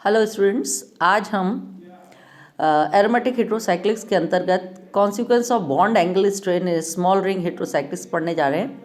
Hello students, आज हम aromatic heterocyclics के अंतर्गत consequence of bond angle strain in small ring heterocyclics पढ़ने जा रहे हैं।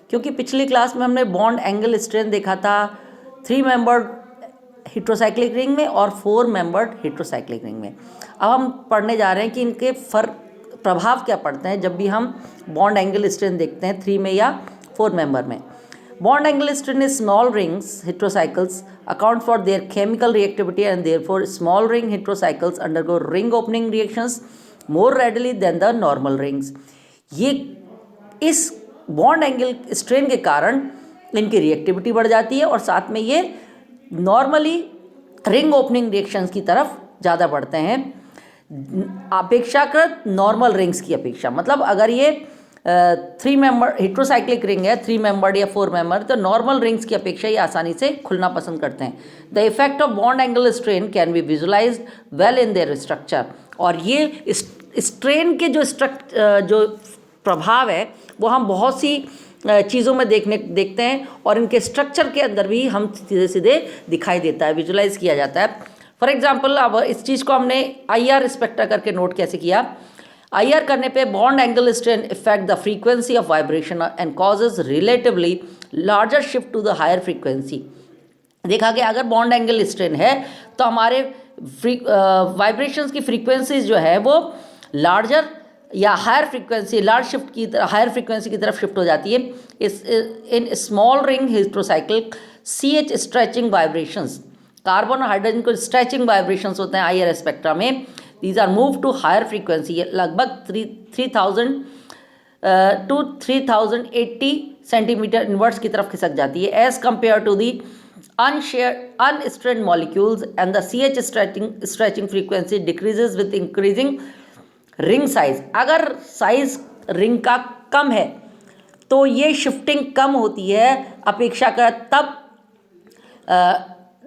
क्योंकि पिछली क्लास में हमने बॉन्ड एंगल स्ट्रेन देखा था 3 मेंबर्ड हेट्रोसाइक्लिक रिंग में और 4 मेंबर्ड हेट्रोसाइक्लिक रिंग में। अब हम पढ़ने जा रहे हैं कि इनके प्रभाव क्या पड़ते हैं जब भी हम बॉन्ड एंगल स्ट्रेन देखते हैं 3 में या 4 मेंबर में। Bond angle strain in small rings heterocycles account for their chemical reactivity and therefore small ring heterocycles undergo ring opening reactions more readily than the normal rings. ये इस bond angle strain के कारण इनकी reactivity बढ़ जाती है और साथ में ये नॉर्मली रिंग ओपनिंग रिएक्शंस की तरफ ज़्यादा बढ़ते हैं अपेक्षाकृत नॉर्मल रिंग्स की अपेक्षा। मतलब अगर ये 3 मेंबर हेट्रोसाइक्लिक रिंग है 3 मेंबर्ड या 4 मेंबर, तो नॉर्मल रिंग्स की अपेक्षा ये आसानी से खुलना पसंद करते हैं। The effect of bond angle strain can be visualised well in their structure. और ये स्ट्रेन के जो प्रभाव है वो हम बहुत सी चीज़ों में देखते हैं और इनके स्ट्रक्चर के अंदर भी हम सीधे सीधे दिखाई देता है, विजुअलाइज किया जाता है। फॉर एग्जाम्पल, अब इस चीज़ को हमने IR स्पेक्ट्रा करके नोट कैसे किया। IR करने पे bond angle strain effect the frequency of vibration and causes relatively larger shift to the higher frequency. देखा गया अगर बॉन्ड एंगल स्ट्रेन है तो हमारे वाइब्रेशंस की फ्रीक्वेंसीज जो है वो लार्जर या हायर फ्रीक्वेंसी हायर फ्रीक्वेंसी की तरफ शिफ्ट हो जाती है। इस इन small ring heterocyclic CH stretching vibrations, carbon और हाइड्रोजन को स्ट्रेचिंग वाइब्रेशंस होते हैं IR स्पेक्ट्रा में। These are moved to higher frequency, ये लगभग 3000 to 3080 सेंटीमीटर इनवर्स की तरफ खिसक जाती है as compared to the unstrained molecules and the CH stretching frequency decreases with increasing ring size. अगर साइज रिंग का कम है तो ये शिफ्टिंग कम होती है अपेक्षाकृत, तब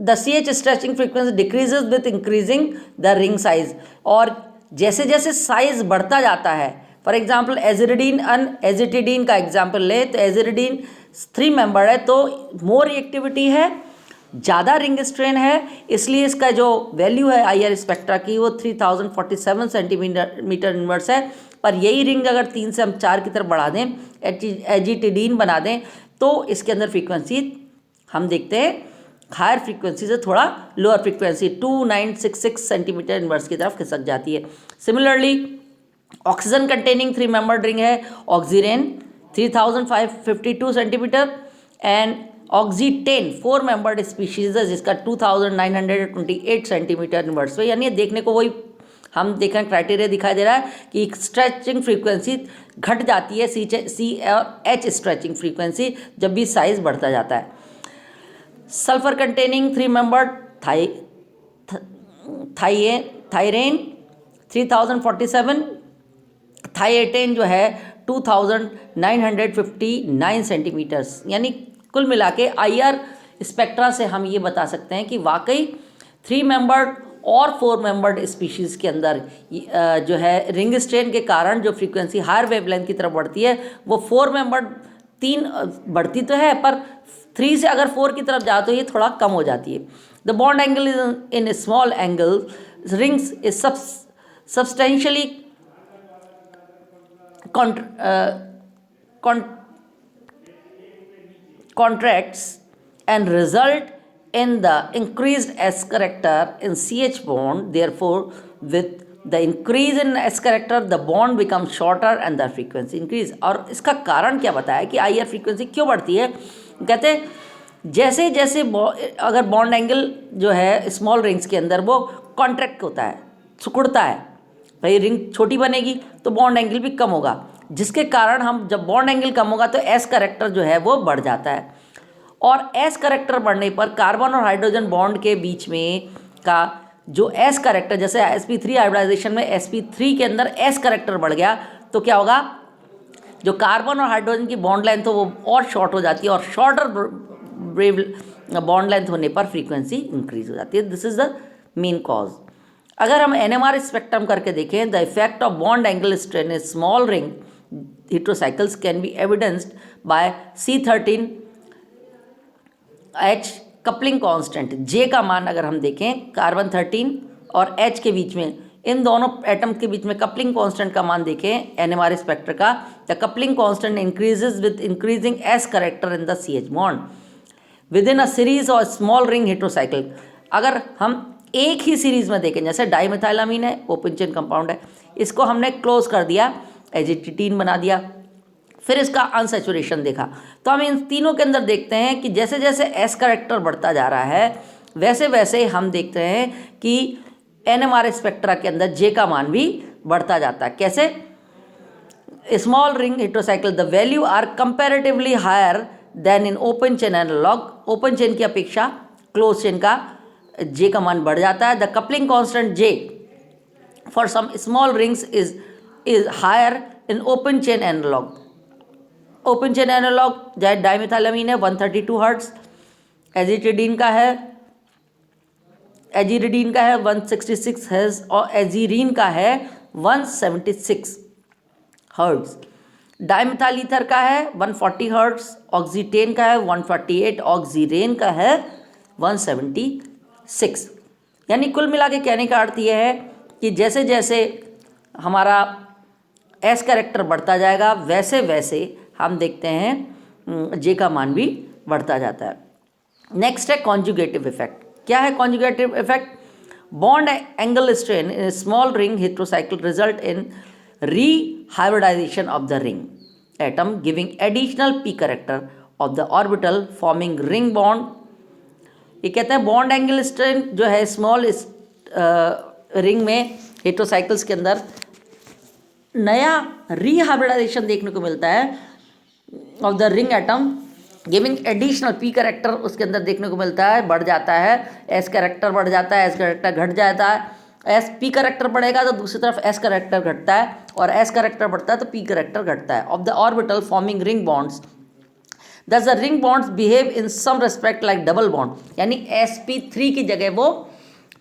the CH stretching frequency decreases with increasing the ring size. और जैसे जैसे साइज बढ़ता जाता है, फॉर एग्जाम्पल एजिटिडीन का एग्जाम्पल ले तो एजिटिडीन 3 मेंबर है तो मोर रिएक्टिविटी है, ज़्यादा रिंग स्ट्रेन है, इसलिए इसका जो वैल्यू है IR स्पेक्ट्रा की वो 3047 सेंटीमीटर इनवर्स है। पर यही रिंग अगर 3 से हम 4 की तरफ बढ़ा दें, एजिटिडीन बना दें, तो इसके अंदर फ्रीक्वेंसी हम देखते हैं हायर फ्रीक्वेंसी से थोड़ा लोअर फ्रीक्वेंसी 2966 सेंटीमीटर इनवर्स की तरफ खिसक जाती है। Similarly oxygen containing 3 membered ring है oxirane 3552 centimetre and ऑक्सीटेन 4 membered species है जिसका 2928 सेंटीमीटर इनवर्स है। यानी देखने को वही हम देख रहे हैं, क्राइटेरिया दिखाई दे रहा है कि स्ट्रेचिंग फ्रीक्वेंसी घट जाती है C और H स्ट्रेचिंग फ्रीक्वेंसी जब भी साइज बढ़ता जाता है। सल्फर कंटेनिंग 3 मेंबर्ड थायरेन 3047, थाइएटेन जो है 2959 सेंटीमीटर्स। यानी कुल मिला के IR स्पेक्ट्रा से हम ये बता सकते हैं कि वाकई 3 मेंबर्ड और 4 मेंबर्ड स्पीशीज़ के अंदर जो है रिंग स्ट्रेन के कारण जो फ्रीक्वेंसी हायर वेवलेंथ की तरफ बढ़ती है वो 4 मेंबर्ड 3 बढ़ती तो है, पर 3 से अगर 4 की तरफ जाए तो ये थोड़ा कम हो जाती है। The bond angle in small angle rings is substantially contracts and result in the increased S character in CH bond. Therefore, with the increase in S character, the bond becomes shorter and the frequency increase. और इसका कारण क्या बताया कि IR frequency क्यों बढ़ती है। कहते हैं जैसे जैसे अगर बॉन्ड एंगल जो है स्मॉल रिंग्स के अंदर वो कॉन्ट्रैक्ट होता है, सिकुड़ता है, भाई रिंग छोटी बनेगी तो बॉन्ड एंगल भी कम होगा, जिसके कारण हम जब बॉन्ड एंगल कम होगा तो एस कैरेक्टर जो है वो बढ़ जाता है। और एस कैरेक्टर बढ़ने पर कार्बन और हाइड्रोजन बॉन्ड के बीच में का जो एस कैरेक्टर, जैसे sp3 हाइब्रिडाइजेशन में sp3 के अंदर एस कैरेक्टर बढ़ गया तो क्या होगा, जो कार्बन और हाइड्रोजन की बॉन्ड लेंथ हो वो और शॉर्ट हो जाती है और शॉर्टर बॉन्ड लेंथ होने पर फ्रीक्वेंसी इंक्रीज हो जाती है। This is the main cause. अगर हम NMR स्पेक्ट्रम करके देखें, the effect of bond angle strain in small ring heterocycles can be evidenced by C13H coupling constant J का मान अगर हम देखें कार्बन 13 और H के बीच में, इन दोनों एटम के बीच में कपलिंग कांस्टेंट का मान देखें NMR स्पेक्टर का, the coupling constant increases with increasing S character in the CH bond with in a series और स्मॉल रिंग हेटेरोसाइकिल। अगर हम एक ही सीरीज में देखें, जैसे डाइमेथाइलामीन है, ओपन चेन कंपाउंड है, इसको हमने क्लोज कर दिया, एजिटिटीन बना दिया, फिर इसका अनसैचुरेशन देखा, तो हम इन तीनों के अंदर देखते हैं कि जैसे जैसे एस करेक्टर बढ़ता जा रहा है वैसे वैसे हम देखते हैं कि NMR स्पेक्ट्रा के अंदर जे का मान भी बढ़ता जाता है। कैसे? Small ring heterocycle the value are comparatively higher than in open chain analog, open chain की अपेक्षा क्लोज चेन का जे का मान बढ़ जाता है। The coupling constant J for some small rings is higher in open chain analog. Open chain analog चाहे dimethylamine है 132 हर्ट्ज, एजिटिडीन का है 166 हर्ट्ज और एजीरीन का है 176 हर्ट्ज। डाइमेथाइल का है 140 हर्ट्ज, ऑक्सीटेन का है 148, ऑक्सीरेन का है 176। यानी कुल मिला के कहने का अर्थ यह है कि जैसे जैसे हमारा एस कैरेक्टर बढ़ता जाएगा वैसे वैसे हम देखते हैं जे का मान भी बढ़ता जाता है। नेक्स्ट है कॉन्जुगेटिव इफेक्ट। क्या है conjugative effect? Bond angle strain in small ring heterocycle result in rehybridisation of the ring atom giving additional p character of the orbital forming ring bond. ये कहते हैं बॉन्ड एंगल स्ट्रेन जो है small ring में हेटेरोसाइकिल्स के अंदर नया रीहाइब्रिडाइजेशन देखने को मिलता है of the ring atom giving additional p character उसके अंदर देखने को मिलता है, बढ़ जाता है, एस कैरेक्टर बढ़ जाता है, एस कैरेक्टर घट जाता है। एस पी कैरेक्टर बढ़ेगा तो दूसरी तरफ एस कैरेक्टर घटता है और एस कैरेक्टर बढ़ता है तो पी कैरेक्टर घटता है। Of the orbital forming ring bonds thus the ring bonds behave in some respect like double bond, यानी sp3 की जगह वो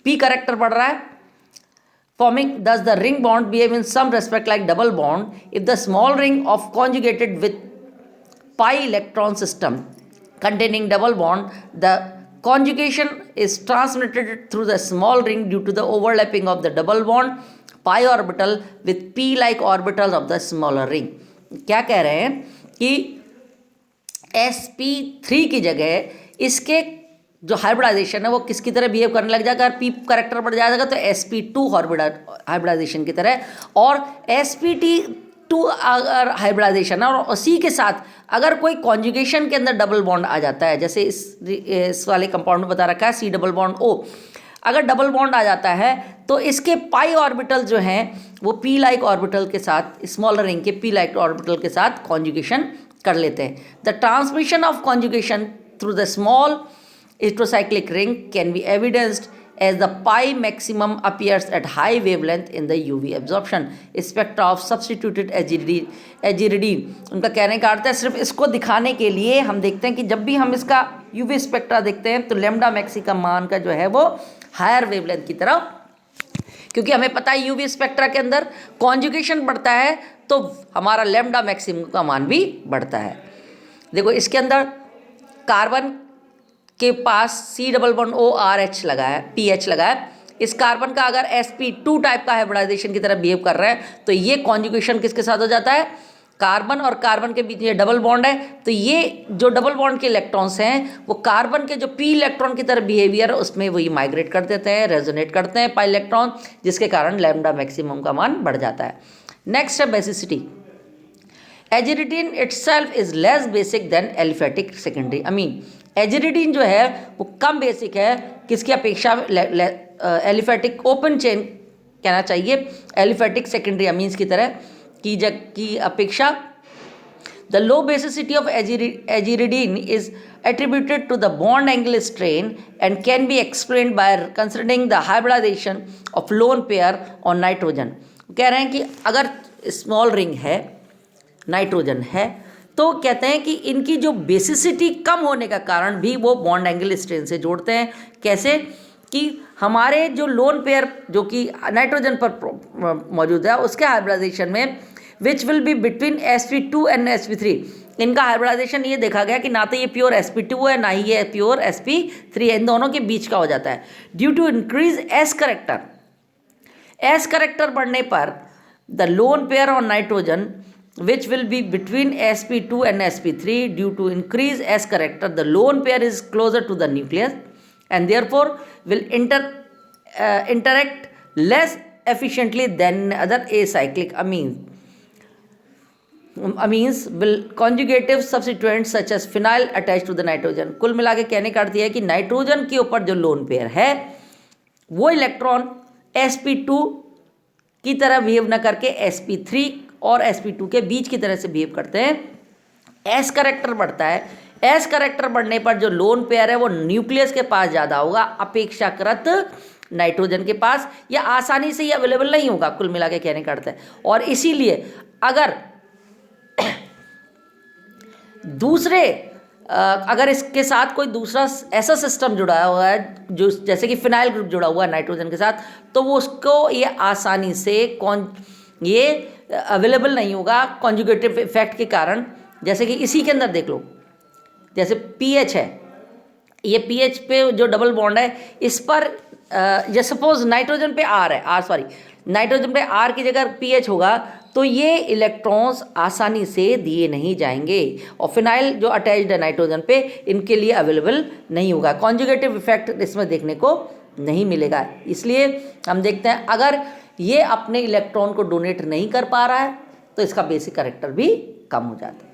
पी कैरेक्टर बढ़ रहा है। Forming thus the ring bond behave in some respect like double bond if the small ring of conjugated with pi electron system containing double bond, the conjugation is transmitted through the small ring due to the overlapping of the double bond pi orbital with p like orbitals of the smaller ring। क्या कह रहे हैं कि sp3 की जगह इसके जो hybridisation है वो किसकी तरह बिहेव करने लग जाएगा, अगर पी करेक्टर बढ़ जाएगा तो sp2 हाइब्रिडाइजेशन की तरह, और spt2 अगर हाइब्रिडाइजेशन है और उसी के साथ अगर कोई कॉन्जुगेशन के अंदर डबल बॉन्ड आ जाता है, जैसे इस वाले कंपाउंड में बता रखा है C डबल बॉन्ड O, अगर डबल बॉन्ड आ जाता है तो इसके पाई ऑर्बिटल जो हैं वो पी लाइक ऑर्बिटल के साथ, स्मॉलर रिंग के पी लाइक ऑर्बिटल के साथ कॉन्जुगेशन कर लेते हैं। The transmission of conjugation through the small heterocyclic ring can be evidenced as the pi maximum appears at high wavelength in the UV absorption spectra of substituted एजिरिडीन। उनका कहने का अर्थ है सिर्फ इसको दिखाने के लिए हम देखते हैं कि जब भी हम इसका UV स्पेक्ट्रा देखते हैं तो लैम्डा मैक्सी का मान का जो है वो हायर वेवलेंथ की तरफ, क्योंकि हमें पता है UV स्पेक्ट्रा के अंदर कॉन्जुगेशन बढ़ता है तो हमारा लैम्डा मैक्सिमम का मान भी बढ़ता है। देखो इसके अंदर कार्बन के पास C डबल बॉन्ड ORH लगा है, PH लगा है। इस कार्बन का अगर sp2 टाइप का हाइब्रिडाइजेशन की तरह बिहेव कर रहा है तो ये कॉन्जुगेशन किसके साथ हो जाता है, कार्बन और कार्बन के बीच में डबल बॉन्ड है तो ये जो डबल बॉन्ड के इलेक्ट्रॉन्स हैं वो कार्बन के जो p इलेक्ट्रॉन की तरह बिहेवियर उसमें वही माइग्रेट कर देते हैं, रेजोनेट करते हैं पाई इलेक्ट्रॉन, जिसके कारण लैम्डा मैक्सिमम का मान बढ़ जाता है। नेक्स्ट है basicity. Aziridine itself is less basic than aliphatic secondary amine. Aziridine जो है वो कम बेसिक है किसकी अपेक्षा, एलिफेटिक ओपन चेन कहना चाहिए, एलिफेटिक सेकेंडरी अमीन्स की तरह की अपेक्षा। The low basicity of aziridine is attributed to the bond angle strain and can be explained by considering the hybridization of lone pair on nitrogen। कह रहे हैं कि अगर स्मॉल रिंग है, नाइट्रोजन है, तो कहते हैं कि इनकी जो बेसिसिटी कम होने का कारण भी वो बॉन्ड एंगल स्ट्रेन से जोड़ते हैं। कैसे कि हमारे जो लोन पेयर जो कि नाइट्रोजन पर मौजूद है उसके हाइब्रिडाइजेशन में which will be between sp2 and sp3, इनका हाइब्रिडाइजेशन ये देखा गया कि ना तो ये प्योर sp2 है ना ही ये प्योर sp3 है, इन दोनों के बीच का हो जाता है। Due to increase S character बढ़ने पर the lone pair on nitrogen which will be between sp2 and sp3 due to increase s character, the lone pair is closer to the nucleus and therefore will interact less efficiently than other acyclic amines will conjugative substituents such as phenyl attached to the nitrogen। कुल मिला के कहने का अर्थ यह है कि nitrogen के ऊपर जो लोन पेयर है वो इलेक्ट्रॉन sp2 की तरह बिहेव न करके sp3 और sp2 के बीच की तरह से बिहेव करते हैं। एस करेक्टर बढ़ता है, एस करेक्टर बढ़ने पर जो लोन पेयर है वो न्यूक्लियस के पास ज़्यादा होगा अपेक्षाकृत नाइट्रोजन के पास, या आसानी से ये अवेलेबल नहीं होगा, कुल मिला के कहने का अर्थ है। और इसीलिए अगर इसके साथ कोई दूसरा ऐसा सिस्टम जुड़ा हुआ है जो जैसे कि फिनाइल ग्रुप जुड़ा हुआ है नाइट्रोजन के साथ, तो वो उसको ये आसानी से ये अवेलेबल नहीं होगा कॉन्जुगेटिव इफेक्ट के कारण। जैसे कि इसी के अंदर देख लो, जैसे पीएच है, ये पीएच पे जो डबल बॉन्ड है इस पर ये सपोज नाइट्रोजन पे आर है, नाइट्रोजन पे आर की जगह पीएच होगा तो ये इलेक्ट्रॉन्स आसानी से दिए नहीं जाएंगे और फिनाइल जो अटैच्ड है नाइट्रोजन पे इनके लिए अवेलेबल नहीं होगा, कॉन्जुगेटिव इफेक्ट इसमें देखने को नहीं मिलेगा। इसलिए हम देखते हैं अगर ये अपने इलेक्ट्रॉन को डोनेट नहीं कर पा रहा है तो इसका बेसिक कैरेक्टर भी कम हो जाता है।